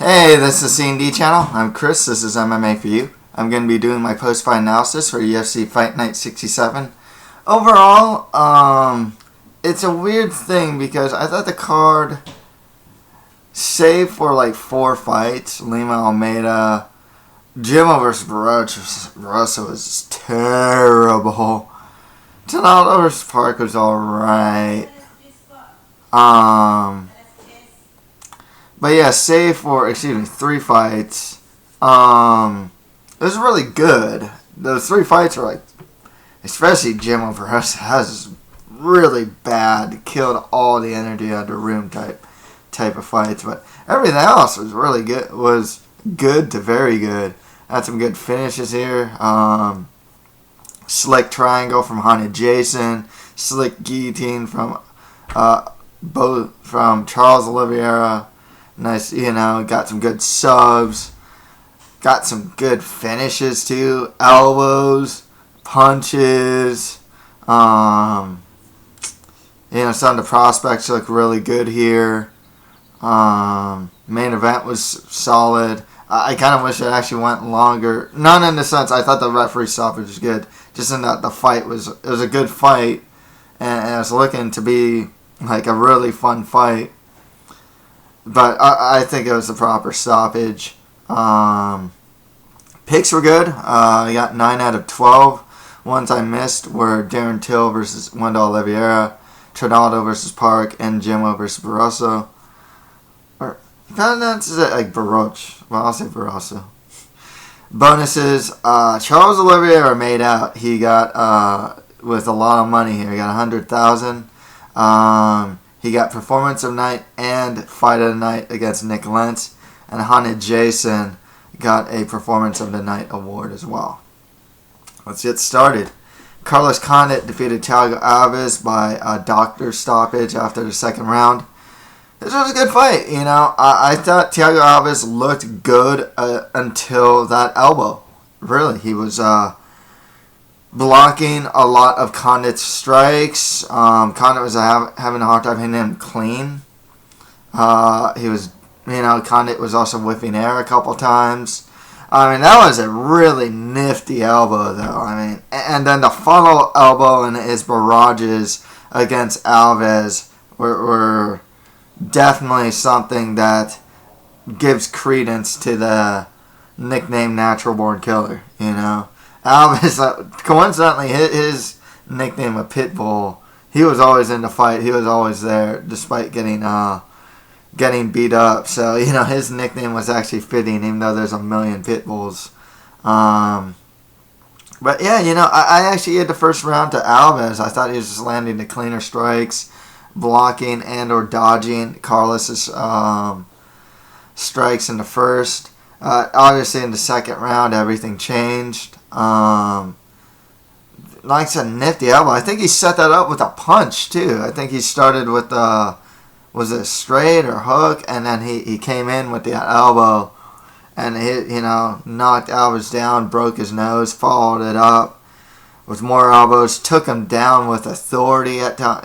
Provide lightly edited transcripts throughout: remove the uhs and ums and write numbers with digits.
Hey, this is C&D channel. I'm Chris. This is MMA for you. I'm going to be doing my post-fight analysis for UFC Fight Night 67. Overall, it's a weird thing because I thought the card, save for like 4 fights, Lima Almeida, Jimmo versus Barroso was terrible. Tonaldo versus Park was alright. But yeah, save for, 3 fights. It was really good. Those 3 fights were like, especially Jimmo versus has really bad, killed all the energy out of the room type of fights. But everything else was really good, was good to very good. Had some good finishes here. Slick triangle from Haunted Jason, slick guillotine from Charles Oliveira. Nice, got some good subs. Got some good finishes too. Elbows, punches. Some of the prospects look really good here. Main event was solid. I kind of wish it actually went longer. Not in the sense I thought the referee stoppage was good. Just in that the fight was a good fight, and it was looking to be like a really fun fight. But I think it was the proper stoppage. Picks were good. I got 9 out of 12. Ones I missed were Darren Till versus Wendell Oliveira, Trinaldo versus Park, and Jimmo versus Barroso. Or, that's it, like Baroch. Well, I'll say Barroso. Bonuses. Charles Oliveira made out. He got, with a lot of money here, he got $100,000. He got Performance of the Night and Fight of the Night against Nick Lentz. And Haunted Jason got a Performance of the Night award as well. Let's get started. Carlos Condit defeated Thiago Alves by a doctor stoppage after the second round. This was a good fight, I thought Thiago Alves looked good until that elbow. Really, he was blocking a lot of Condit's strikes. Condit was having a hard time hitting him clean. He was, Condit was also whipping air a couple times. That was a really nifty elbow, though. And then the funnel elbow and his barrages against Alves were definitely something that gives credence to the nickname Natural Born Killer, Alves, coincidentally, his nickname of Pitbull, he was always in the fight. He was always there, despite getting beat up. So, his nickname was actually fitting, even though there's a million Pitbulls. But, yeah, I actually had the first round to Alves. I thought he was just landing the cleaner strikes, blocking and or dodging Carlos's strikes in the first. Obviously, in the second round, everything changed. Like I said, nifty elbow. I think he set that up with a punch, too. I think he started with was it straight or hook, and then he came in with the elbow, and he, knocked Alves down, broke his nose, followed it up with more elbows, took him down with authority at time,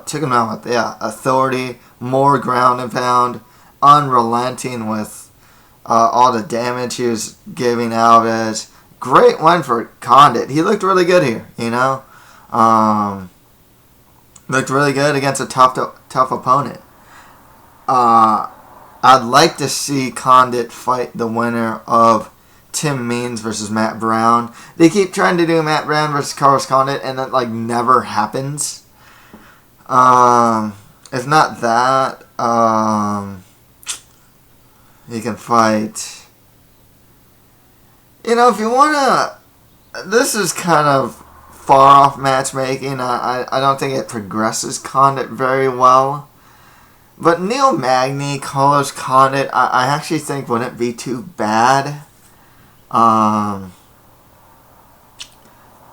took him down with, authority, more ground and pound, unrelenting with all the damage he was giving Alves. Great win for Condit. He looked really good here, looked really good against a tough opponent. I'd like to see Condit fight the winner of Tim Means versus Matt Brown. They keep trying to do Matt Brown versus Carlos Condit, and that never happens. If not that, he can fight. If you wanna, this is kind of far off matchmaking. I don't think it progresses Condit very well. But Neil Magny, Carlos Condit, I actually think wouldn't be too bad. I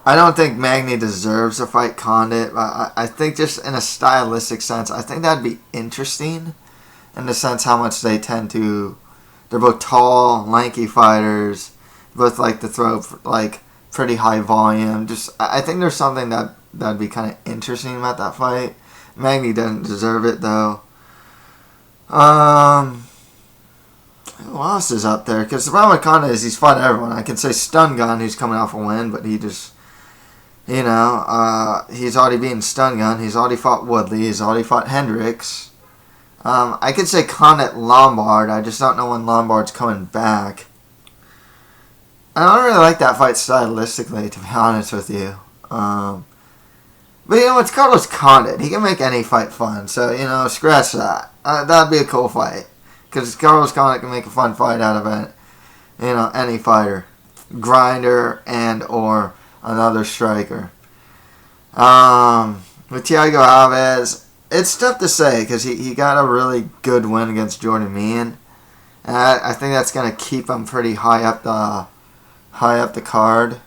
don't think Magny deserves to fight Condit. I think just in a stylistic sense, I think that'd be interesting. In the sense how much they tend to, they're both tall, lanky fighters. Both like to throw pretty high volume. I think there's something that'd be kind of interesting about that fight. Magny doesn't deserve it though. else is up there? Because the problem with Condit is he's fought everyone. I can say Stun Gun, who's coming off a win, but he just, he's already beaten Stun Gun. He's already fought Woodley. He's already fought Hendricks. I could say Condit Lombard. I just don't know when Lombard's coming back. I don't really like that fight stylistically, to be honest with you. But it's Carlos Condit. He can make any fight fun. So, scratch that. That'd be a cool fight. Because Carlos Condit can make a fun fight out of it. Any fighter. Grinder and or another striker. With Thiago Alves, it's tough to say because he got a really good win against Jordan Meehan. And I think that's going to keep him pretty high up the card,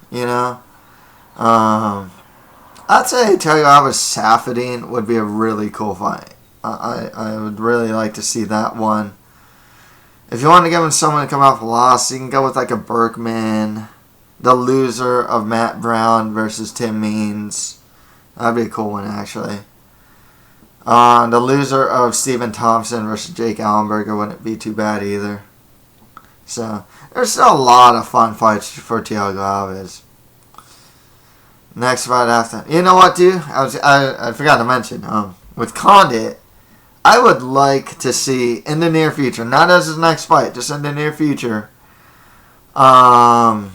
I'd say Thiago Alves Safadine would be a really cool fight. I would really like to see that one. If you want to give him someone to come off a loss, you can go with like a Berkman, the loser of Matt Brown versus Tim Means. That'd be a cool one, actually. The loser of Stephen Thompson versus Jake Allenberger wouldn't be too bad either. So, there's still a lot of fun fights for Thiago Alves. Next fight after. You know what, dude? I forgot to mention. With Condit, I would like to see in the near future, not as his next fight, just in the near future, Carlos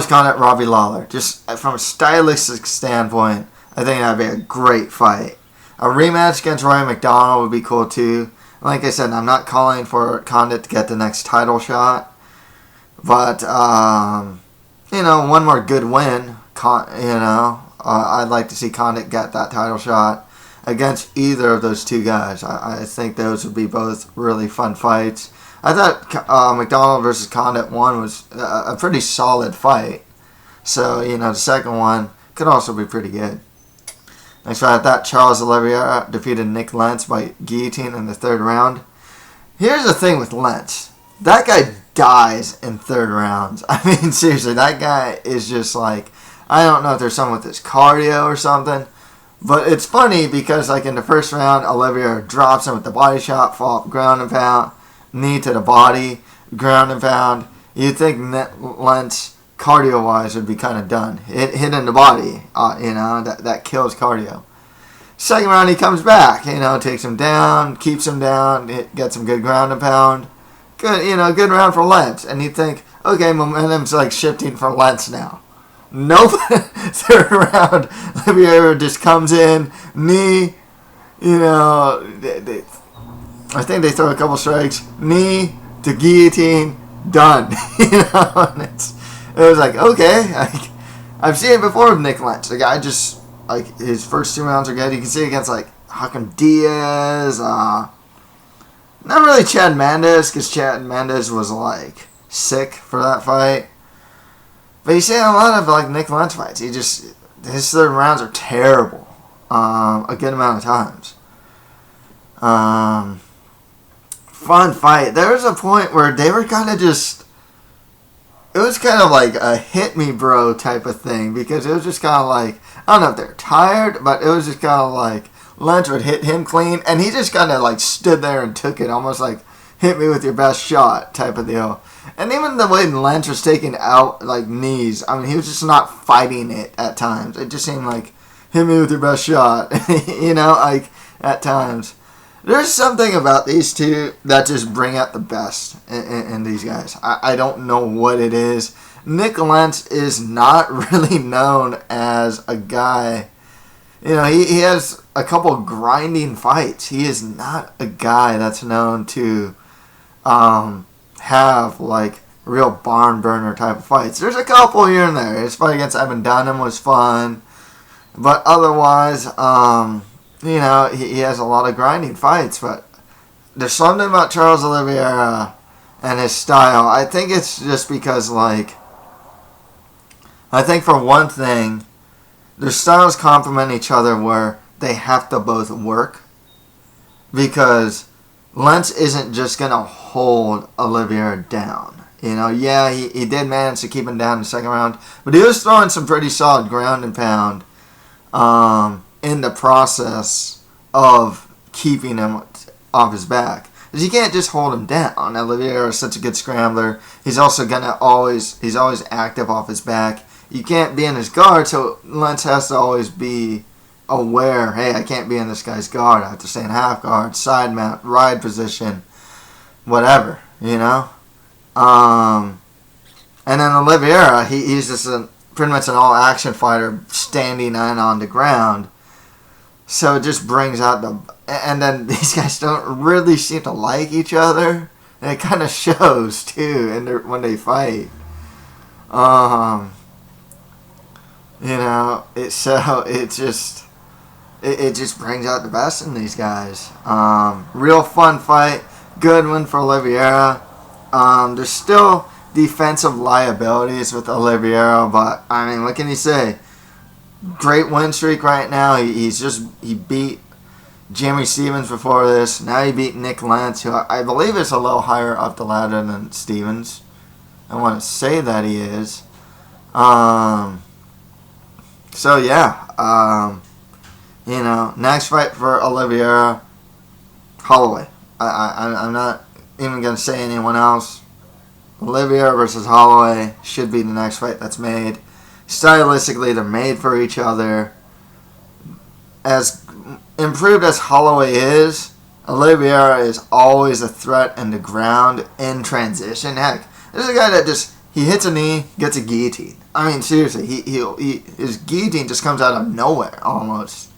Condit, Robbie Lawler. Just from a stylistic standpoint, I think that'd be a great fight. A rematch against Roy McDonald would be cool too. Like I said, I'm not calling for Condit to get the next title shot, but one more good win. I'd like to see Condit get that title shot against either of those two guys. I think those would be both really fun fights. I thought McDonald versus Condit 1 was a pretty solid fight. So, the second one could also be pretty good. Next fight, I thought Charles Oliveira defeated Nick Lentz by guillotine in the third round. Here's the thing with Lentz. That guy dies in third rounds. I mean, seriously, that guy is just like, I don't know if there's something with his cardio or something. But it's funny because, like, in the first round, Oliveira drops him with the body shot, fall, ground and pound, knee to the body, ground and pound. You'd think Lentz, cardio-wise, would be kind of done. Hit in the body, that kills cardio. Second round, he comes back, takes him down, keeps him down, gets some good ground and pound. Good, good round for Lentz. And you'd think, okay, momentum's like shifting for Lentz now. Nope. Third round, Oliveira just comes in, knee, I think they throw a couple strikes, knee to guillotine, done. And it was like, okay, I've seen it before with Nick Lentz. The guy just, his first 2 rounds are good. You can see it against, Hakan Diaz, not really Chad Mendes, because Chad Mendes was, sick for that fight. But you see a lot of, Nick Lentz fights. His third rounds are terrible, a good amount of times. Fun fight. There was a point where they were kind of just, it was kind of like a hit me bro type of thing, because it was just kind of like, I don't know if they're tired, but it was just kind of like Lentz would hit him clean, and he just kind of stood there and took it, almost like hit me with your best shot type of deal. And even the way Lentz was taking out knees, I mean, he was just not fighting it at times. It just seemed like hit me with your best shot, at times. There's something about these two that just bring out the best in these guys. I don't know what it is. Nick Lentz is not really known as a guy. He has a couple grinding fights. He is not a guy that's known to have real barn burner type of fights. There's a couple here and there. His fight against Evan Dunham was fun, but otherwise, he has a lot of grinding fights. But there's something about Charles Oliveira and his style. I think it's just because, I think for one thing, their styles complement each other where they have to both work, because Lentz isn't just going to hold Oliveira down. He did manage to keep him down in the second round, but he was throwing some pretty solid ground and pound in the process of keeping him off his back. because you can't just hold him down. Oliveira is such a good scrambler. He's also he's always active off his back. You can't be in his guard, so Lentz has to always be aware, hey, I can't be in this guy's guard. I have to stay in half guard, side mount, ride position, whatever, you know? And then Oliveira, he's just pretty much an all-action fighter standing in on the ground. So it just brings out the... And then these guys don't really seem to like each other. And it kind of shows, too, when they fight. You know, it just brings out the best in these guys. Real fun fight. Good one for Oliveira. There's still defensive liabilities with Oliveira, but, I mean, what can you say? Great win streak right now. He beat Jimmy Stevens before this. Now he beat Nick Lentz, who I believe is a little higher up the ladder than Stevens. I want to say that he is. So, yeah. You know, next fight for Oliveira, Holloway. I'm not even going to say anyone else. Oliveira versus Holloway should be the next fight that's made. Stylistically, they're made for each other. As improved as Holloway is, Oliveira is always a threat in the ground in transition. Heck, this is a guy that he hits a knee, gets a guillotine. I mean, seriously, his guillotine just comes out of nowhere, almost.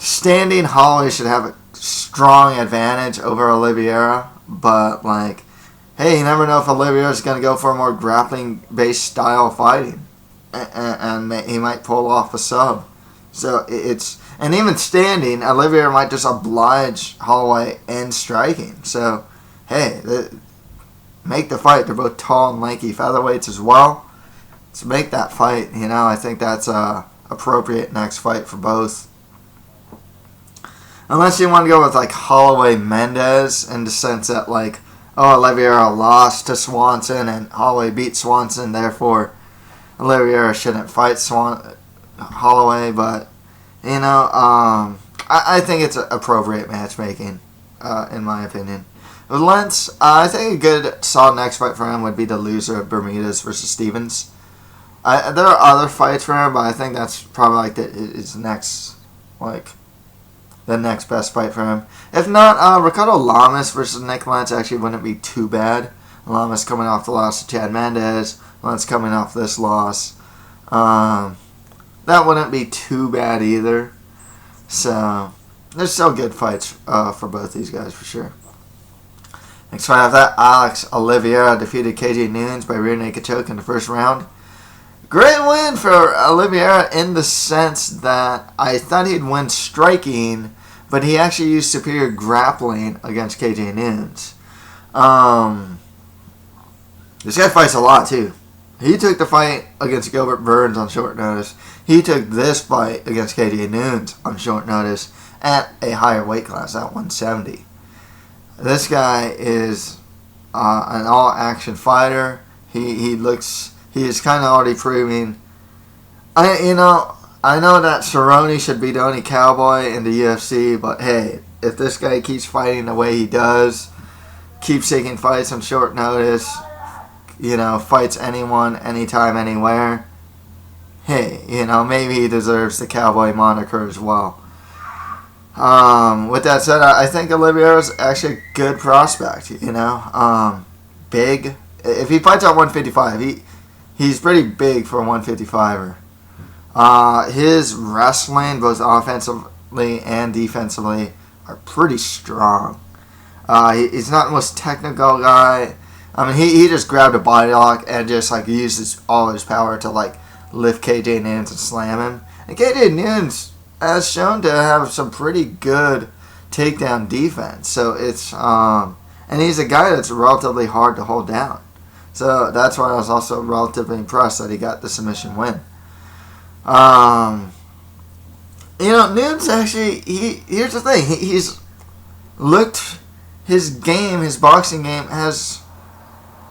Standing, Holloway should have a strong advantage over Oliveira, but, like, hey, you never know if Oliveira's going to go for a more grappling-based style fighting, and he might pull off a sub. So and even standing, Oliveira might just oblige Holloway in striking. So, hey, make the fight. They're both tall and lanky featherweights as well. So make that fight. You know, I think that's a appropriate next fight for both. Unless you want to go with, like, Holloway-Mendez in the sense that, like, oh, Oliveira lost to Swanson and Holloway beat Swanson, therefore Oliveira shouldn't fight Holloway, but, you know, I think it's appropriate matchmaking, in my opinion. With Lentz, I think a good, solid next fight for him would be the loser of Bermudez versus Stevens. There are other fights for him, but I think that's probably, like, his next, like, the next best fight for him. If not, Ricardo Lamas versus Nick Lentz actually wouldn't be too bad. Lamas coming off the loss to Chad Mendes. Lentz coming off this loss. That wouldn't be too bad either. So, there's still good fights for both these guys for sure. Next fight after that, Alex Oliveira defeated KJ Nunes by rear naked choke in the first round. Great win for Oliveira in the sense that I thought he'd win striking, but he actually used superior grappling against KJ Nunes. This guy fights a lot too. He took the fight against Gilbert Burns on short notice. He took this fight against KJ Nunes on short notice at a higher weight class, at 170. This guy is an all-action fighter. He is kind of already proving. I know that Cerrone should be the only cowboy in the UFC, but hey, if this guy keeps fighting the way he does, keeps taking fights on short notice, you know, fights anyone, anytime, anywhere, hey, you know, maybe he deserves the cowboy moniker as well. With that said, I think Oliveira's actually a good prospect, you know. Big. If he fights at 155, he's pretty big for a 155er. His wrestling, both offensively and defensively, are pretty strong. He's not the most technical guy. I mean, he just grabbed a body lock and just, like, uses all his power to, like, lift KJ Nunes and slam him. And KJ Nunes has shown to have some pretty good takedown defense. So it's and he's a guy that's relatively hard to hold down. So that's why I was also relatively impressed that he got the submission win. You know, Nunes actually, here's the thing. He's looked, his boxing game has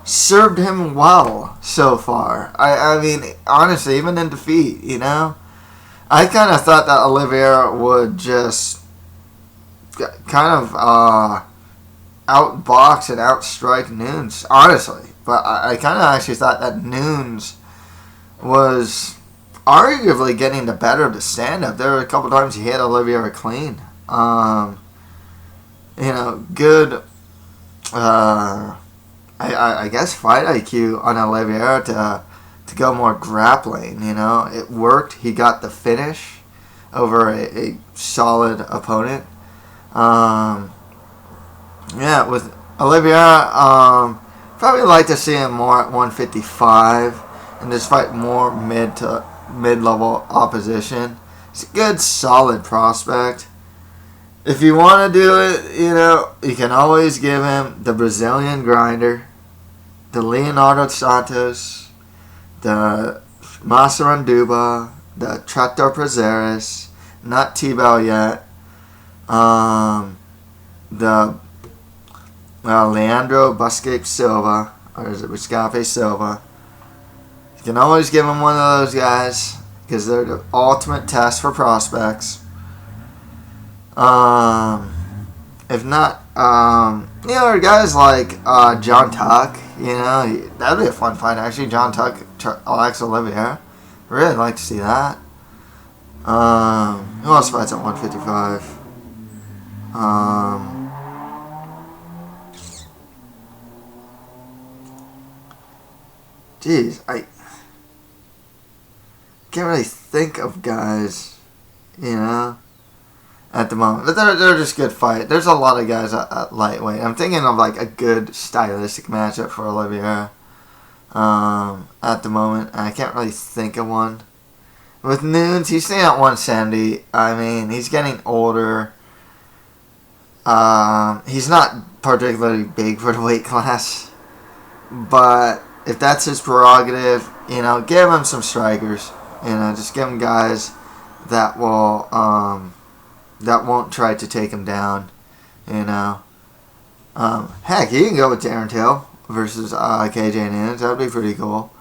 served him well so far. I mean, honestly, even in defeat, you know. I kind of thought that Oliveira would just kind of outbox and outstrike Nunes, honestly. But I kind of actually thought that Nunes was arguably getting the better of the stand-up. There were a couple times he hit Oliveira clean. Good, I guess, fight IQ on Oliveira to go more grappling. It worked. He got the finish over a solid opponent. With Oliveira, probably like to see him more at 155 and just fight more mid-level opposition. He's a good, solid prospect. If you want to do it, you can always give him the Brazilian Grinder, the Leonardo Santos, the Massaranduba, the Trator Prazeres, not T-Bell yet, the Leandro Buscape Silva, or is it Buscape Silva? You can always give him one of those guys because they're the ultimate test for prospects. If not, guys like John Tuck, that'd be a fun fight actually. John Tuck, Alex Oliveira, really like to see that. Who else fights at 155? Jeez, I can't really think of guys, at the moment. But they're just good fight. There's a lot of guys at lightweight. I'm thinking of like a good stylistic matchup for Oliveira at the moment. I can't really think of one. With Nunes, he's staying at 170. I mean, he's getting older. He's not particularly big for the weight class. But if that's his prerogative, give him some strikers. Just give him guys that will that won't try to take him down. Heck, you can go with Darren Till versus KJ Nunes. That would be pretty cool.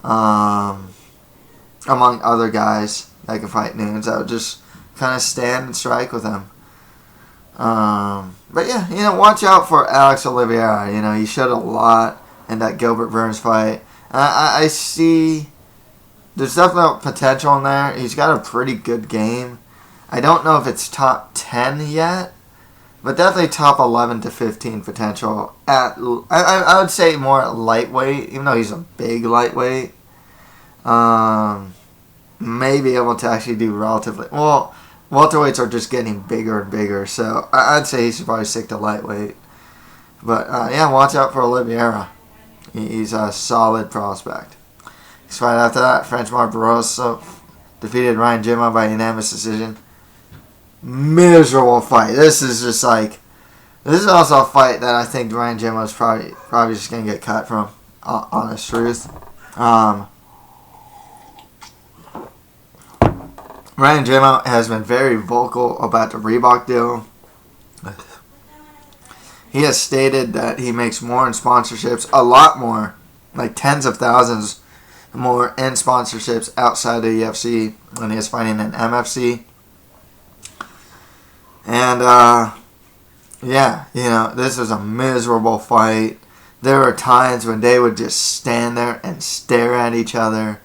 Among other guys that can fight Nunes, I would just kind of stand and strike with him. But yeah, watch out for Alex Oliveira. He showed a lot in that Gilbert Burns fight. I see there's definitely potential in there. He's got a pretty good game. I don't know if it's top 10 yet, but definitely top 11 to 15 potential. I would say more at lightweight, even though he's a big lightweight. May be able to actually do relatively well. Welterweights are just getting bigger and bigger, so I'd say he should probably stick to lightweight. But watch out for Oliveira. He's a solid prospect. Next fight after that, French-Marc Barroso defeated Ryan Jimmo by unanimous decision. Miserable fight. This is also a fight that I think Ryan Jimmo is probably just going to get cut from. Honest truth. Ryan Jimmo has been very vocal about the Reebok deal. He has stated that he makes more in sponsorships, a lot more, like tens of thousands more in sponsorships outside the UFC when he is fighting in MFC. And, this was a miserable fight. There were times when they would just stand there and stare at each other.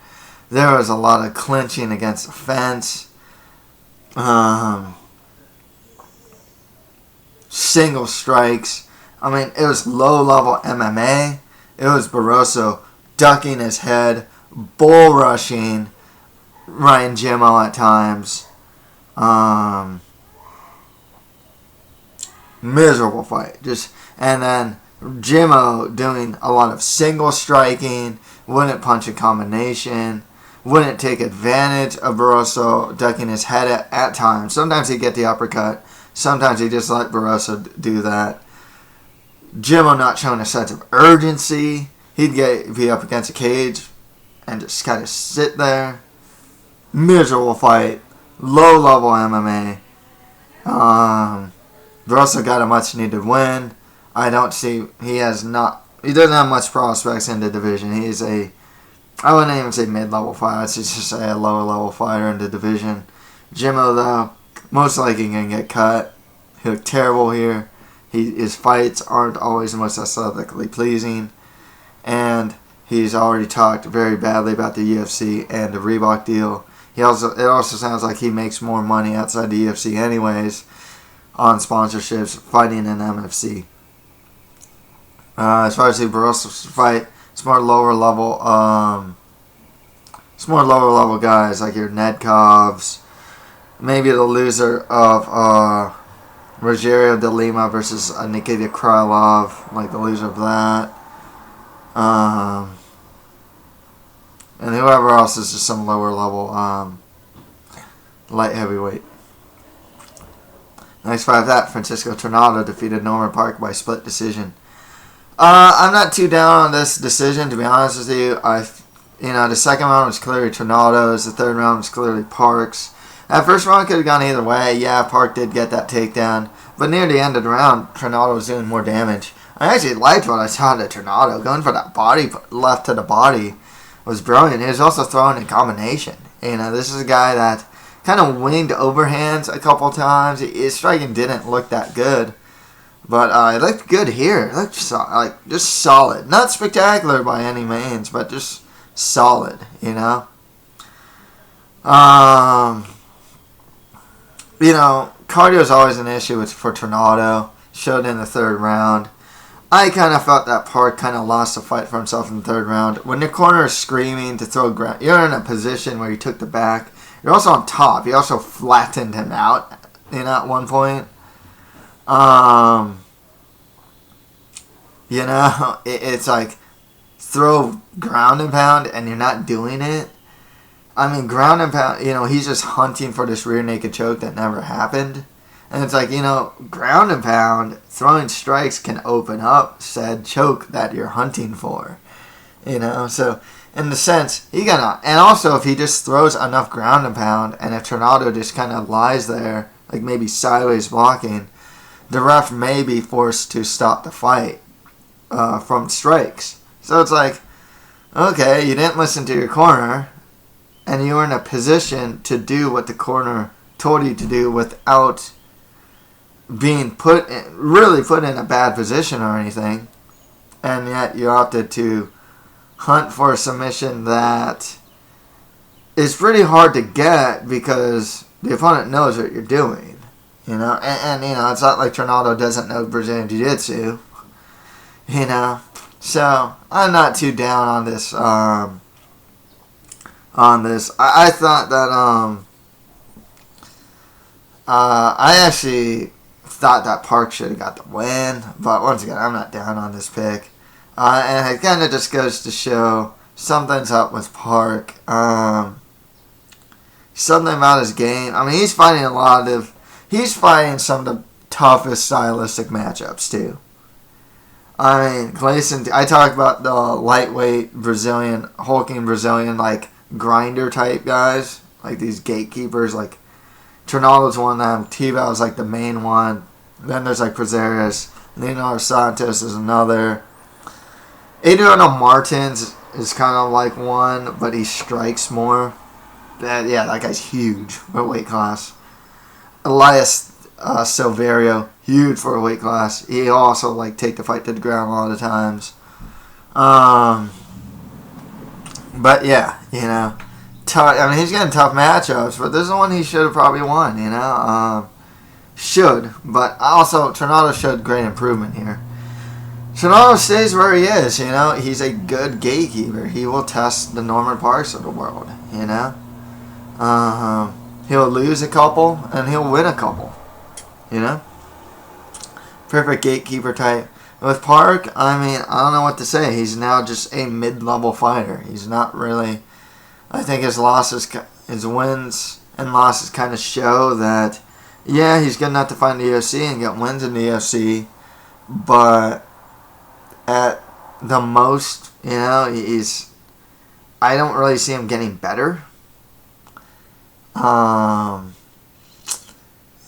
There was a lot of clinching against the fence. Single strikes. I mean, it was low-level MMA. It was Barroso ducking his head, bull rushing Ryan Jimmo at times. Miserable fight. And then Jimmo doing a lot of single striking, wouldn't punch a combination, wouldn't take advantage of Barroso ducking his head at times. Sometimes he'd get the uppercut. Sometimes he just let Barroso do that. Jimmo not showing a sense of urgency. He'd be up against a cage and just kind of sit there. Miserable fight. Low-level MMA. Barroso got a much-needed win. He doesn't have much prospects in the division. I wouldn't even say mid-level fighter. I'd just say a lower-level fighter in the division. Jimmo, though, most likely going to get cut. He looked terrible here. His fights aren't always the most aesthetically pleasing. And he's already talked very badly about the UFC and the Reebok deal. It also sounds like he makes more money outside the UFC anyways on sponsorships fighting in MFC. As far as the Barosas fight, it's more lower level. It's more lower level guys like your Nedkovs, maybe the loser of Rogerio de Lima versus Nikita Krylov, like the loser of that. And whoever else is just some lower level light heavyweight. Next fight of that, Francisco Trinaldo defeated Norman Park by split decision. I'm not too down on this decision, to be honest with you. The second round was clearly Trinaldo's. The third round was clearly Park's. That first round could have gone either way. Yeah, Park did get that takedown. But near the end of the round, Trinaldo was doing more damage. I actually liked what I saw to Trinaldo. Going for that body left to the body was brilliant. He was also throwing in combination. This is a guy that kind of winged overhands a couple times. His striking didn't look that good. But it looked good here. It looked just solid. Not spectacular by any means, but just solid, cardio is always an issue for Trinaldo. Showed in the third round. I kind of felt that Park kind of lost the fight for himself in the third round. When the corner is screaming to throw ground, you're in a position where you took the back. You're also on top. You also flattened him out, at one point. It's like throw ground and pound and you're not doing it. I mean, ground and pound, he's just hunting for this rear naked choke that never happened. And it's like, ground and pound, throwing strikes can open up said choke that you're hunting for. So in the sense, and also if he just throws enough ground and pound, and if Trinaldo just kind of lies there, like maybe sideways blocking, the ref may be forced to stop the fight from strikes. So it's like, okay, you didn't listen to your corner, and you were in a position to do what the corner told you to do without being really put in a bad position or anything, and yet you opted to hunt for a submission that is pretty hard to get because the opponent knows what you're doing, and it's not like Trinaldo doesn't know Brazilian Jiu-Jitsu, so I'm not too down on this. I thought that I actually thought that Park should have got the win, but once again, I'm not down on this pick. And it kind of just goes to show something's up with Park. Something about his game. I mean, he's fighting some of the toughest stylistic matchups, too. I mean, Gleason, I talked about the lightweight Brazilian, hulking Brazilian, like, grinder type guys. Like, these gatekeepers, like, Trinaldo's one of them. Tival's, like, the main one. Then there's, like, Prazeres. Leonardo Santos is another. Adriano Martins is kind of like one, but he strikes more. That guy's huge for a weight class. Elias Silverio, huge for a weight class. He also take the fight to the ground a lot of times. But yeah, tough. I mean, he's getting tough matchups, but this is one he should have probably won. But also Trinaldo showed great improvement here. Trinaldo stays where he is. He's a good gatekeeper. He will test the Norman Parks of the world. He'll lose a couple and he'll win a couple. Perfect gatekeeper type. With Park, I mean, I don't know what to say. He's now just a mid-level fighter. He's not really. I think his wins and losses kind of show that, yeah, he's good enough to fight in the UFC and get wins in the UFC, but at the most, he's. I don't really see him getting better.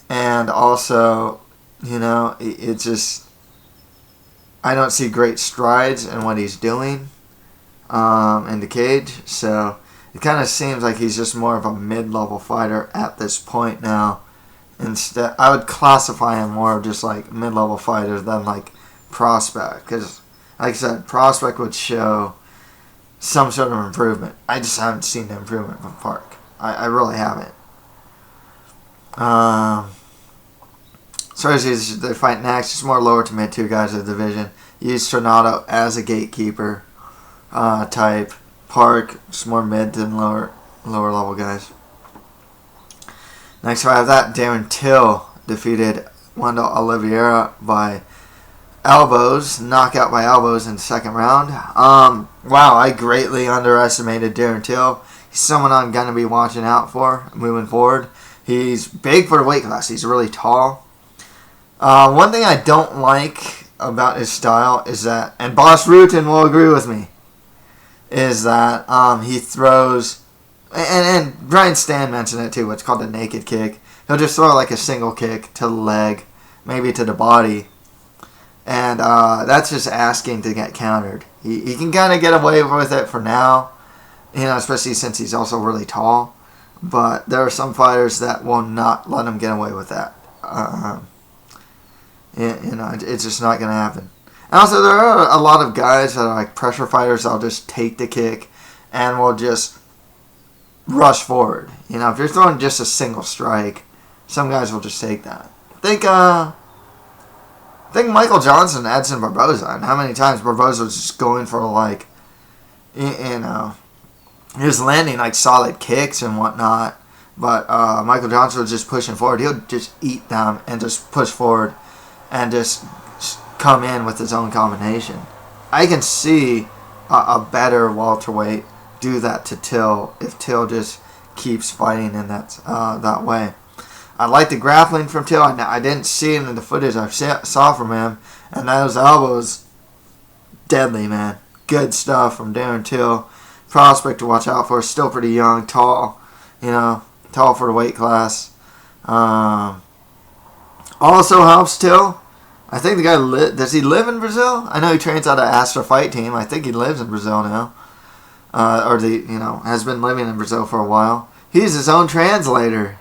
And also, it's just, I don't see great strides in what he's doing in the cage. So it kind of seems like he's just more of a mid-level fighter at this point now Instead, I would classify him more of just like mid-level fighter than like prospect. Because, like I said, prospect would show some sort of improvement. I just haven't seen the improvement from Park. I really haven't. So as they fight next, just more lower to mid-tier guys of the division. Use Tornado as a gatekeeper type. Park, just more mid than lower level guys. Next, I have that Darren Till defeated Wendell Oliveira by elbows, knockout by elbows in the second round. Wow, I greatly underestimated Darren Till. He's someone I'm going to be watching out for moving forward. He's big for the weight class. He's really tall. One thing I don't like about his style is that, and Boss Rutan will agree with me, is that he throws, and Brian Stan mentioned it too, what's called a naked kick. He'll just throw like a single kick to the leg, maybe to the body, and that's just asking to get countered. He can kind of get away with it for now, especially since he's also really tall, but there are some fighters that will not let him get away with that. It's just not going to happen. And also, there are a lot of guys that are like pressure fighters that'll just take the kick and will just rush forward. If you're throwing just a single strike, some guys will just take that. Think Michael Johnson, Edson Barboza, and how many times Barboza was just going for like, he was landing like solid kicks and whatnot, but Michael Johnson was just pushing forward. He'll just eat them and just push forward and just come in with his own combination. I can see a better welterweight do that to Till if Till just keeps fighting in that way. I like the grappling from Till. I didn't see it in the footage I saw from him, and those elbows, deadly, man. Good stuff from Darren Till. Prospect to watch out for. Still pretty young, tall, tall for the weight class. Also helps Till. I think the guy does he live in Brazil? I know he trains out of Astra Fight Team. I think he lives in Brazil now, has been living in Brazil for a while. He's his own translator.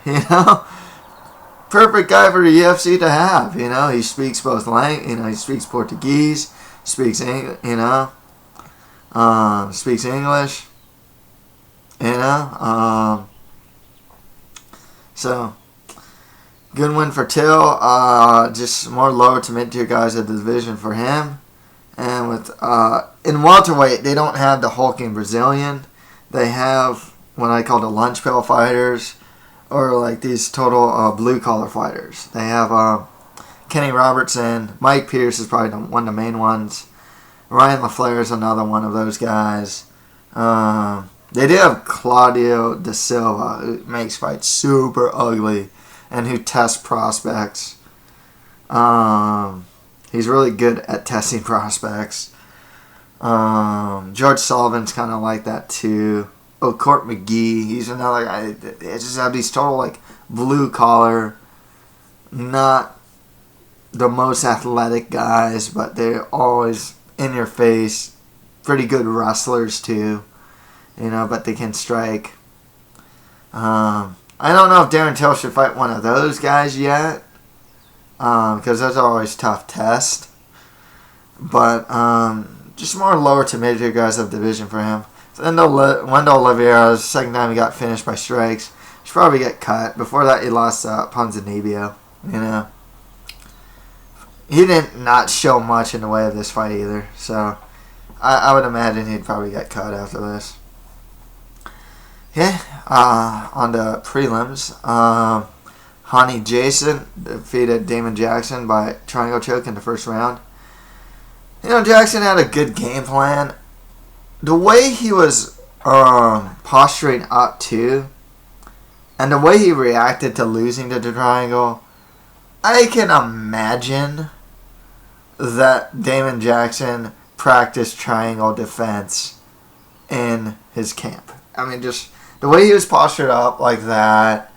Perfect guy for the UFC to have. He speaks both languages. He speaks Portuguese, speaks speaks English. So. Good win for Till. Just more lower to mid-tier guys of the division for him. And with in welterweight, they don't have the hulking Brazilian. They have what I call the lunch pail fighters, or like these total blue-collar fighters. They have Kenny Robertson. Mike Pierce is probably one of the main ones. Ryan LaFleur is another one of those guys. They do have Claudio da Silva, who makes fights super ugly and who tests prospects. He's really good at testing prospects. George Sullivan's kind of like that too. Oh, Court McGee, he's another guy. They just have these total like blue collar, not the most athletic guys, but they're always in your face. Pretty good wrestlers too, but they can strike. I don't know if Darren Till should fight one of those guys yet, because those are always tough tests. But just more lower to mid-tier guys of the division for him. So Wendell Oliveira, the second time he got finished by strikes, should probably get cut. Before that, he lost Ponzinibbio. He didn't not show much in the way of this fight either. So I would imagine he'd probably get cut after this. Okay, on the prelims. Hani Jason defeated Damon Jackson by triangle choke in the first round. Jackson had a good game plan. The way he was posturing up too, and the way he reacted to losing to the triangle, I can imagine that Damon Jackson practiced triangle defense in his camp. I mean, just the way he was postured up like that,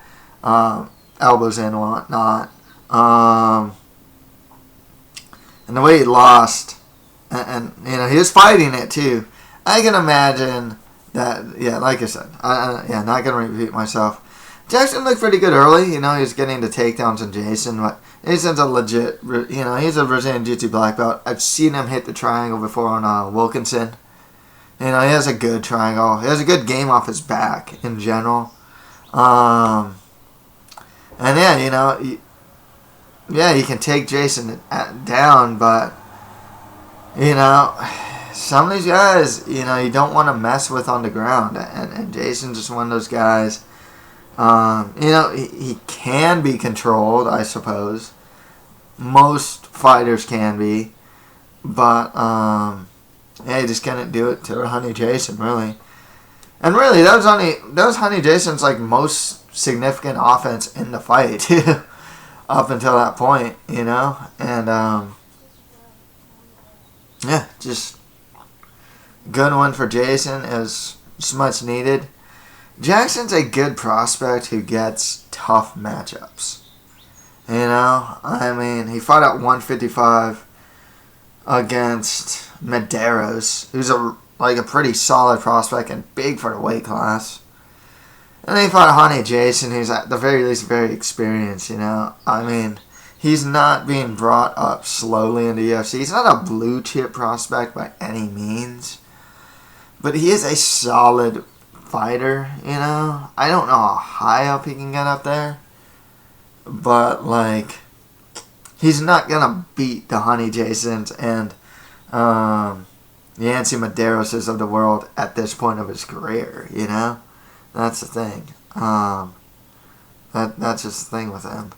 elbows in and whatnot, and the way he lost, and he was fighting it too. I can imagine that, like I said, not going to repeat myself. Jackson looked pretty good early. He was getting the takedowns on Jason, but Jason's a legit, he's a Brazilian Jiu-Jitsu black belt. I've seen him hit the triangle before on Wilkinson. He has a good triangle. He has a good game off his back in general. And yeah, he can take Jason down, but some of these guys, you don't want to mess with on the ground, and Jason's just one of those guys. He can be controlled, I suppose. Most fighters can be, but he just couldn't do it to Honey Jason, really. And really, that was Honey Jason's most significant offense in the fight too, up until that point, and just good one for Jason. Is much needed. Jackson's a good prospect who gets tough matchups. He fought at 155 against Medeiros, who's a pretty solid prospect and big for the weight class. And then he fought Honey Jason, who's at the very least very experienced, He's not being brought up slowly in the UFC. He's not a blue chip prospect by any means. But he is a solid fighter, I don't know how high up he can get up there. But, he's not going to beat the Honey Jasons and Yancy Medeiros of the world at this point of his career, That's the thing. That's just the thing with him.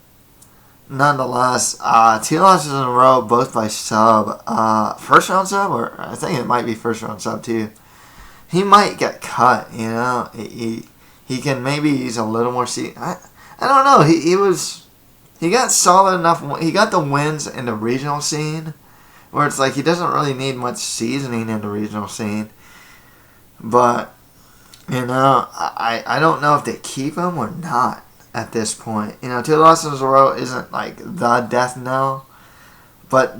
Nonetheless, 2 losses in a row, both by sub. First round sub, or I think it might be first round sub too. He might get cut, He can maybe use a little more I don't know. He got solid enough. He got the wins in the regional scene, where it's he doesn't really need much seasoning in the regional scene. But I don't know if they keep him or not at this point. 2 losses in a row isn't the death knell, but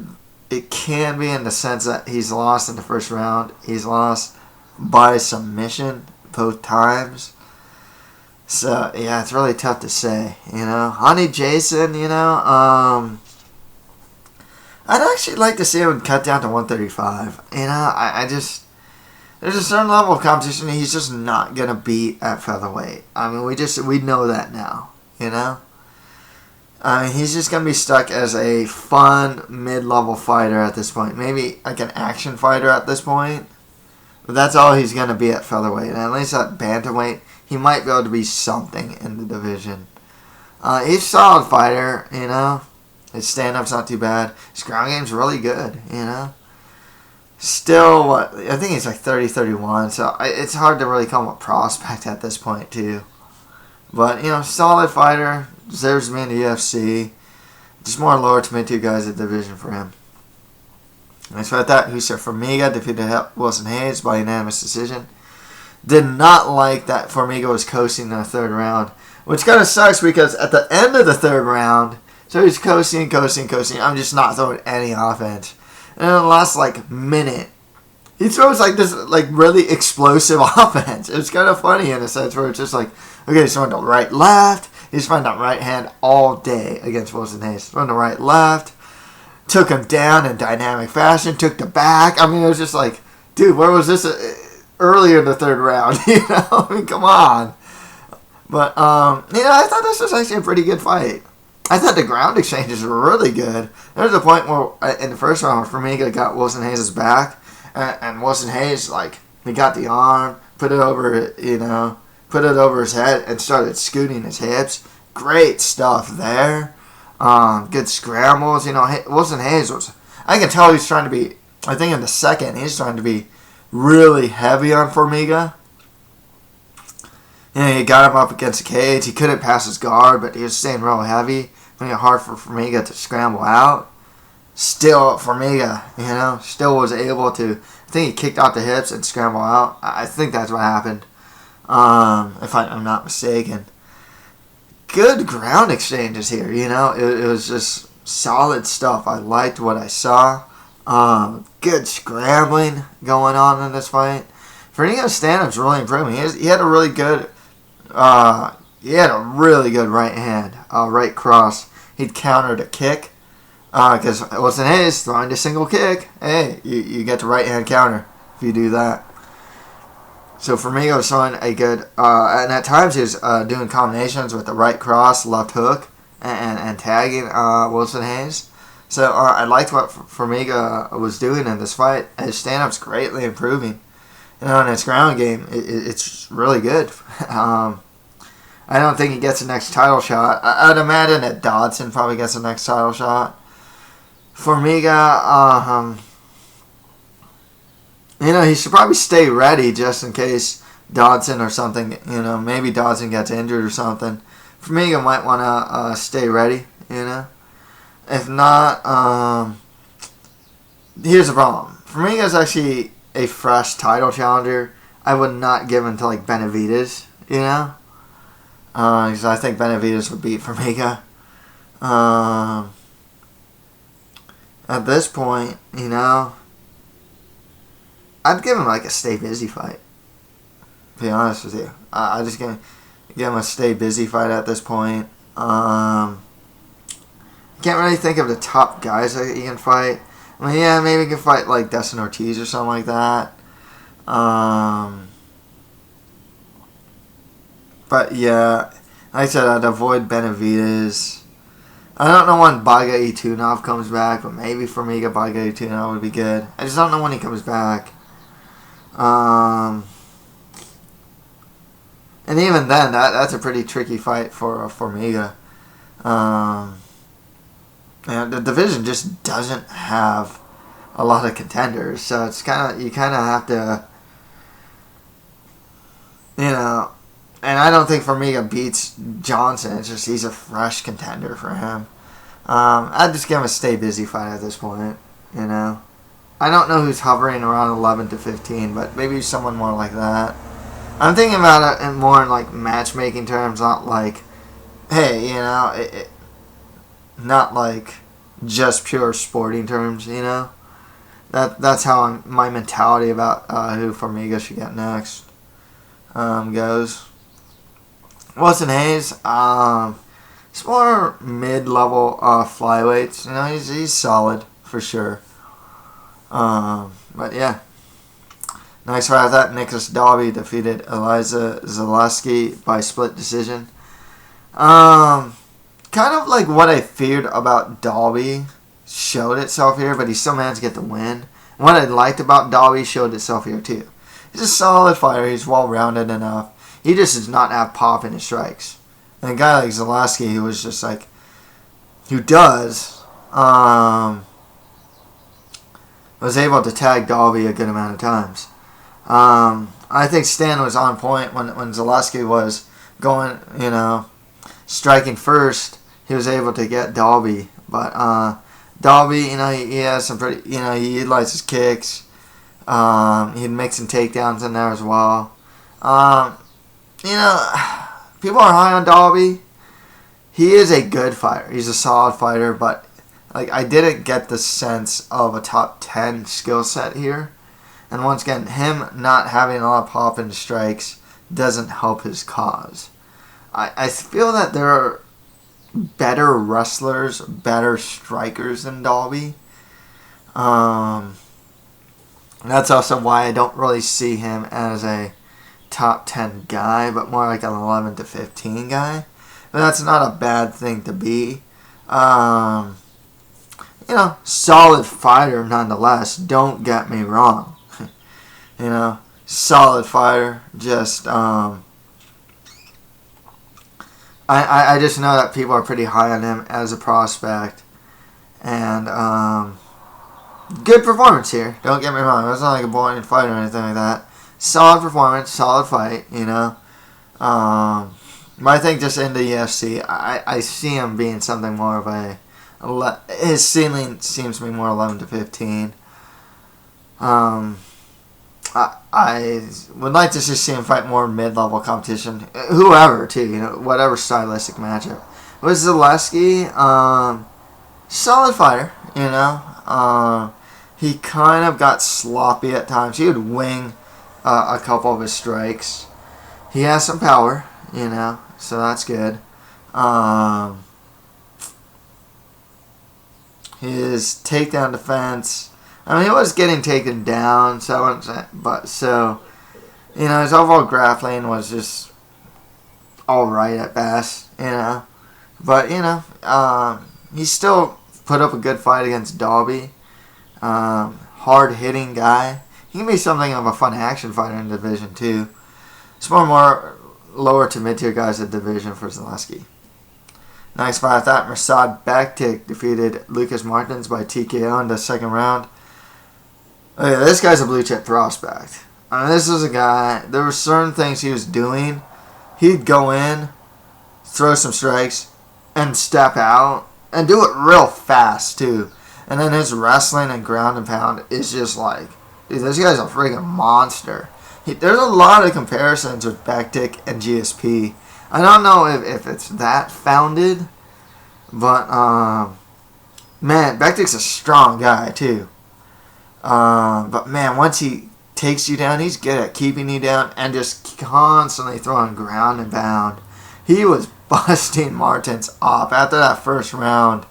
it can be in the sense that he's lost in the first round. He's lost by submission both times. So yeah, it's really tough to say. Honey Jason, I'd actually like to see him cut down to 135. I just, there's a certain level of competition he's just not gonna beat at featherweight. We know that now. He's just gonna be stuck as a fun mid-level fighter at this point. Maybe an action fighter at this point. But that's all he's going to be at featherweight. And at least at bantamweight, he might be able to be something in the division. He's a solid fighter, His stand-up's not too bad. His ground game's really good, Still, I think he's 30-31, so it's hard to really call him a prospect at this point, too. But, solid fighter, deserves to be in the UFC. Just more lower to mid-2 guys in the division for him. Next fight that, Huser Formiga defeated Wilson Hayes by unanimous decision. Did not like that Formiga was coasting in the third round, which kind of sucks because at the end of the third round, so he's coasting. I'm just not throwing any offense. And in the last minute, he throws this really explosive offense. It's kind of funny in a sense where it's just okay, he's throwing the right left. He's throwing that right hand all day against Wilson Hayes. Throwing the right left. Took him down in dynamic fashion, took the back. It was just dude, where was this earlier in the third round? Come on. But, I thought this was actually a pretty good fight. I thought the ground exchanges were really good. There was a point where, in the first round, where Formiga got Wilson Hayes' back, and Wilson Hayes, he got the arm, put it over, put it over his head, and started scooting his hips. Great stuff there. Good scrambles. Wilson Hayes I can tell he's trying to be, I think in the second, he's trying to be really heavy on Formiga. He got him up against the cage. He couldn't pass his guard, but he was staying real heavy. Making it hard for Formiga to scramble out. Still, Formiga, still was able to, I think he kicked out the hips and scramble out. I think that's what happened. If I'm not mistaken. Good ground exchanges here, It was just solid stuff. I liked what I saw. Good scrambling going on in this fight. Formiga's stand-up's really improving. He had a really good, he had a really good right hand, right cross. He'd counter the kick, because Wilson Hayes throwing the single kick. Hey, you get the right hand counter if you do that. So Formiga was throwing a good, and at times he was doing combinations with the right cross, left hook, and tagging Wilson Hayes. So I liked what Formiga was doing in this fight. His stand-up's greatly improving. In his ground game, it's really good. I don't think he gets the next title shot. I'd imagine that Dodson probably gets the next title shot. Formiga, he should probably stay ready just in case Dodson or something, maybe Dodson gets injured or something. Formiga might want to stay ready, If not, here's the problem. Formiga's actually a fresh title challenger. I would not give him to, Benavidez, because I think Benavidez would beat Formiga. At this point, I'd give him a stay busy fight. To be honest with you, I just give him a stay busy fight at this point. Can't really think of the top guys that he can fight. I mean, yeah, maybe he can fight Dustin Ortiz or something like that. But yeah, like I said, I'd avoid Benavidez. I don't know when Bagaitunov comes back, but maybe Formiga Bagaitunov would be good. I just don't know when he comes back. And even then, that's a pretty tricky fight for Formiga. The division just doesn't have a lot of contenders, so it's you kind of have to, and I don't think Formiga beats Johnson. It's just he's a fresh contender for him. I'd just give him a stay busy fight at this point, I don't know who's hovering around 11 to 15, but maybe someone more like that. I'm thinking about it more in matchmaking terms, not hey, not just pure sporting terms, That's how my mentality about who Formiga should get next goes. Wilson Hayes, it's more mid-level flyweights. He's solid for sure. But yeah, next fight after that, Nicholas Dalby defeated Eliza Zaleski by split decision. Kind of what I feared about Dalby showed itself here, but he still managed to get the win. And what I liked about Dalby showed itself here too. He's a solid fighter. He's well-rounded enough. He just does not have pop in his strikes. And a guy like Zaleski, who was just who does, was able to tag Dalby a good amount of times. I think Stan was on point when Zaleski was going, striking first. He was able to get Dalby, but Dalby, he has some pretty, he utilizes kicks. He'd make some takedowns in there as well. People are high on Dalby. He is a good fighter. He's a solid fighter, but I didn't get the sense of a top 10 skill set here. And once again, him not having a lot of pop in strikes doesn't help his cause. I feel that there are better wrestlers, better strikers than Dalby. That's also why I don't really see him as a top 10 guy, but more an 11 to 15 guy. But that's not a bad thing to be. Solid fighter nonetheless. Don't get me wrong. Solid fighter. Just, I just know that people are pretty high on him as a prospect. And, good performance here. Don't get me wrong. It wasn't a boring fight or anything like that. Solid performance, solid fight, But I think just in the UFC, I see him being something more of his ceiling seems to be more 11 to 15. I would like to just see him fight more mid-level competition. Whoever, too, whatever stylistic matchup. With Zaleski, solid fighter, he kind of got sloppy at times. He would wing a couple of his strikes. He has some power, so that's good. His takedown defense, I mean, he was getting taken down, his overall grappling was just alright at best, But, he still put up a good fight against Dalby. Hard-hitting guy. He can be something of a fun action fighter in the division, too. It's more lower to mid-tier guys in the division for Zaleski. Next fight, I thought Mirsad Bektic defeated Lucas Martins by TKO in the second round. Okay, this guy's a blue-chip prospect. I mean, this is a guy, there were certain things he was doing. He'd go in, throw some strikes, and step out, and do it real fast, too. And then his wrestling and ground and pound is just like, dude, this guy's a freaking monster. There's a lot of comparisons with Bektic and GSP. I don't know if it's that founded, but, man, Bektic's a strong guy, too. But, man, once he takes you down, he's good at keeping you down and just constantly throwing ground and pound. He was busting Martins up. After that first round,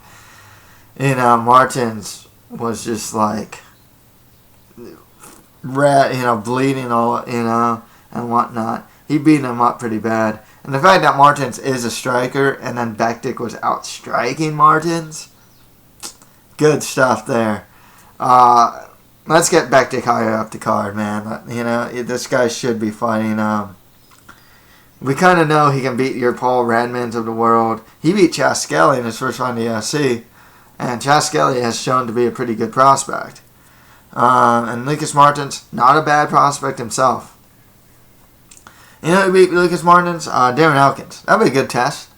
Martins was just like, red, bleeding all, and whatnot. He beat him up pretty bad. And the fact that Martins is a striker and then Bektic was outstriking Martins, good stuff there. Let's get Bektic higher up the card, man. This guy should be fighting. We kind of know he can beat your Paul Redmonds of the world. He beat Chas Skelly in his first round in the UFC, and Chas Skelly has shown to be a pretty good prospect. And Lucas Martins, not a bad prospect himself. Who beat Lucas Martins? Darren Elkins. That'd be a good test.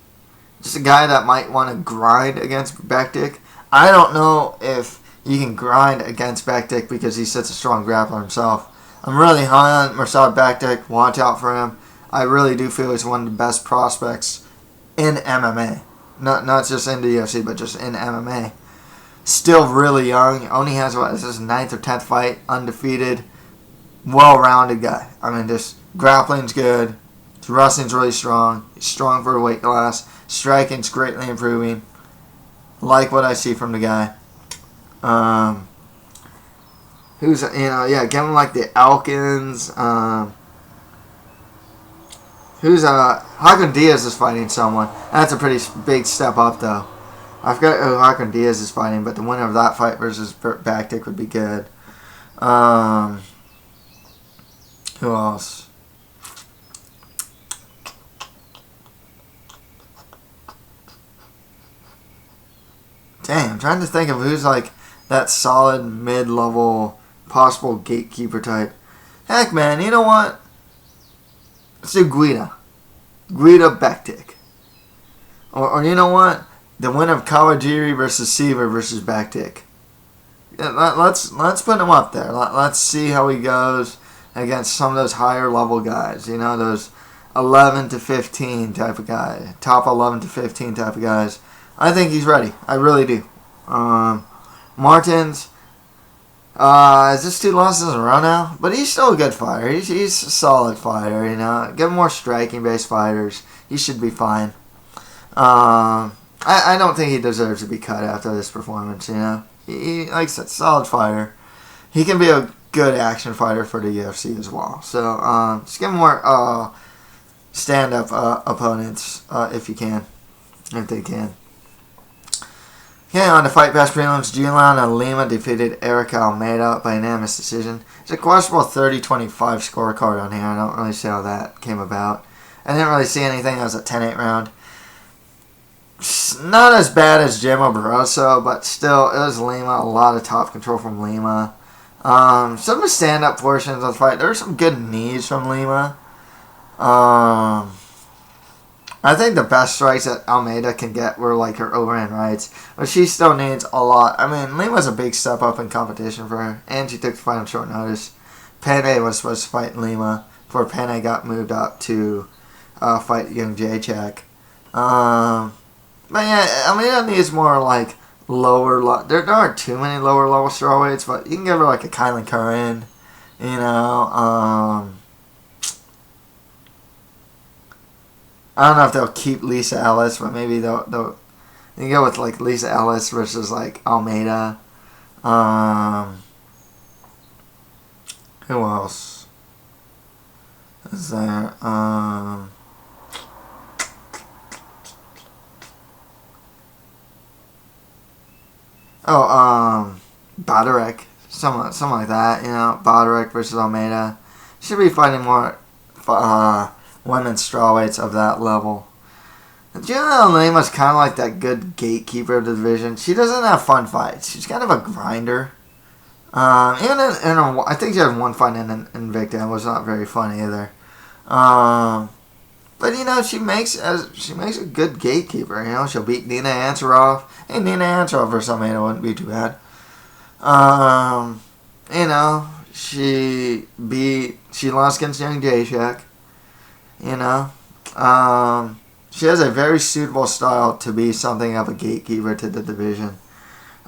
Just a guy that might want to grind against Bektic. I don't know if you can grind against Bektic because he's such a strong grappler himself. I'm really high on Mirsad Bektic. Watch out for him. I really do feel he's one of the best prospects in MMA. Not just in the UFC, but just in MMA. Still really young. Only has, is his 9th or 10th fight. Undefeated. Well-rounded guy. I mean, just grappling's good. His wrestling's really strong. He's strong for a weight class. Striking's greatly improving. Like what I see from the guy. Who's, give him like the Elkins. Hakan Diaz is fighting someone. That's a pretty big step up, though. I forgot who Hakan Diaz is fighting, but the winner of that fight versus Bektic would be good. Who else? Dang, I'm trying to think of who's like that solid mid-level possible gatekeeper type. Heck, man, you know what? Let's do Guida Bektic. Or you know what? The winner of Kawajiri versus Seaver versus Bektic. Yeah, let's put him up there. Let's see how he goes against some of those higher level guys. Those 11 to 15 type of guy. Top 11 to 15 type of guys. I think he's ready. I really do. Martins. Is this 2 losses in a row now? But he's still a good fighter. He's a solid fighter, Give him more striking-based fighters. He should be fine. I don't think he deserves to be cut after this performance, He like I said, solid fighter. He can be a good action fighter for the UFC as well. So, just give him more stand-up opponents if you can. If they can. Okay, on the Fight Pass prelims, Juliana Lima defeated Erica Almeida by unanimous decision. It's a questionable 30-25 scorecard on here. I don't really see how that came about. I didn't really see anything. It was a 10-8 round. Not as bad as Gemma Barroso, but still, it was Lima. A lot of top control from Lima. Some of the stand-up portions of the fight, there were some good knees from Lima. I think the best strikes that Almeida can get were like her overhand rights, but she still needs a lot. I mean, Lima's a big step up in competition for her, and she took the fight on short notice. Penne was supposed to fight Lima before Penne got moved up to fight Young Jacek. But yeah, Almeida needs more like lower. There aren't too many lower level strawweights, but you can give her like a Kylan Curran, I don't know if they'll keep Lisa Ellis, but maybe they'll you go with like Lisa Ellis versus like Almeida. Who else is there? Bodorek, something like that. You know, Bodorek versus Almeida. Should be fighting more women's strawweights of that level. Juliana Lima's kind of like that good gatekeeper of the division. She doesn't have fun fights. She's kind of a grinder. I think she had one fight in Invicta. It was not very fun either. But you know, she makes a good gatekeeper. You know, she'll beat Nina Ansaroff. Hey, Nina Ansaroff or something, it wouldn't be too bad. You know, she lost against Young Jacek. You know, she has a very suitable style to be something of a gatekeeper to the division.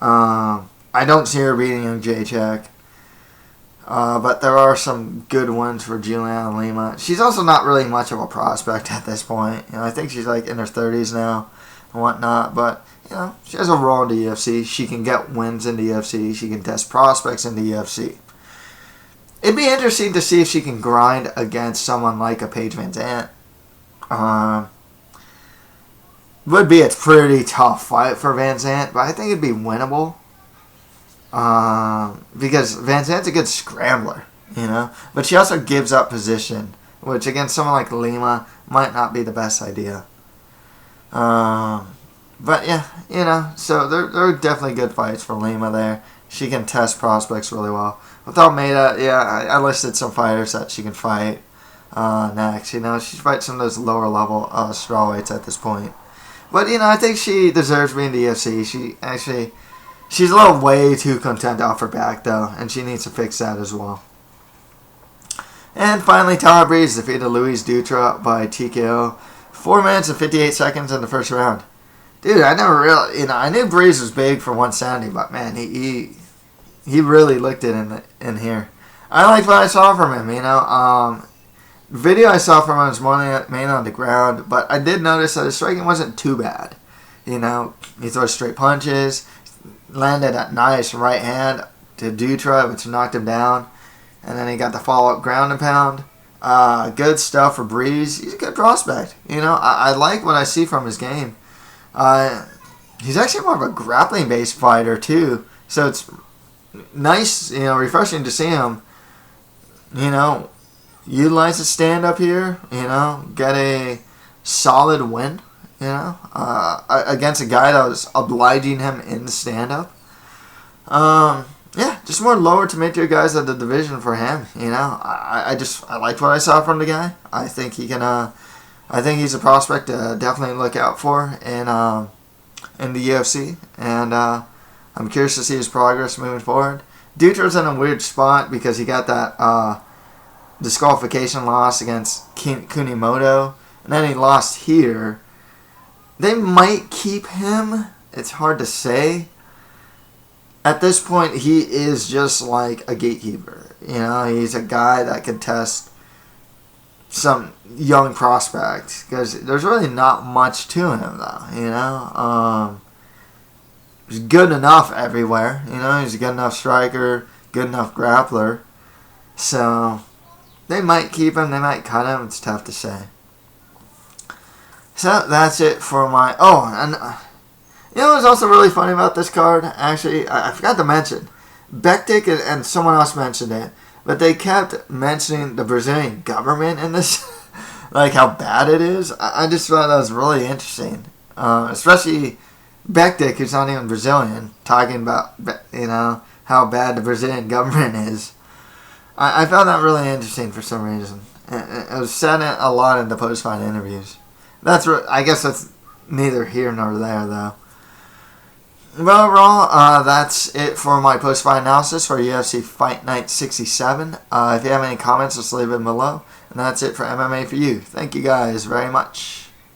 I don't see her beating Young Jacek. But there are some good ones for Juliana Lima. She's also not really much of a prospect at this point. You know, I think she's like in her 30s now and whatnot. But, you know, she has a role in the UFC. She can get wins in the UFC. She can test prospects in the UFC. It'd be interesting to see if she can grind against someone like a Paige Van Zandt. Would be a pretty tough fight for Van Zandt, but I think it'd be winnable. Because Van Zandt's a good scrambler, you know, but she also gives up position, which against someone like Lima might not be the best idea. But yeah, you know, so there are definitely good fights for Lima there. She can test prospects really well. With Almeida, yeah, I listed some fighters that she can fight next. You know, she fights some of those lower level strawweights at this point. But you know, I think she deserves to be in the UFC. She's a little way too content off her back, though, and she needs to fix that as well. And finally, Tyler Breeze defeated Luis Dutra by TKO. 4 minutes and 58 seconds in the first round. Dude, I never really, I knew Breeze was big for 170, but man, he really looked it in here. I liked what I saw from him, you know. Video I saw from him was more mainly on the ground, but I did notice that his striking wasn't too bad. You know, he throws straight punches. Landed a nice right hand to Dutra, which knocked him down. And then he got the follow-up ground and pound. Good stuff for Breeze. He's a good prospect. You know, I like what I see from his game. He's actually more of a grappling-based fighter, too. So it's nice, you know, refreshing to see him, you know, utilize his stand-up here, you know, get a solid win. You know, against a guy that was obliging him in the stand-up. Yeah, just more lower to mid-tier guys at the division for him. You know, I liked what I saw from the guy. I think he can. I think he's a prospect to definitely look out for in the UFC, and I'm curious to see his progress moving forward. Dutra's in a weird spot because he got that disqualification loss against Kunimoto, and then he lost here. They might keep him. It's hard to say. At this point, he is just like a gatekeeper. You know, he's a guy that could test some young prospects because there's really not much to him, though. You know, he's good enough everywhere. You know, he's a good enough striker, good enough grappler. So they might keep him. They might cut him. It's tough to say. So that's it for my... Oh, and you know what's also really funny about this card? Actually, I forgot to mention. Bektik and someone else mentioned it, but they kept mentioning the Brazilian government in this. Like how bad it is. I just thought that was really interesting. Especially Bektik, who's not even Brazilian, talking about, you know, how bad the Brazilian government is. I found that really interesting for some reason. It was said a lot in the post-fight interviews. I guess that's neither here nor there, though. But overall, that's it for my post-fight analysis for UFC Fight Night 67. If you have any comments, just leave them below. And that's it for MMA for you. Thank you guys very much.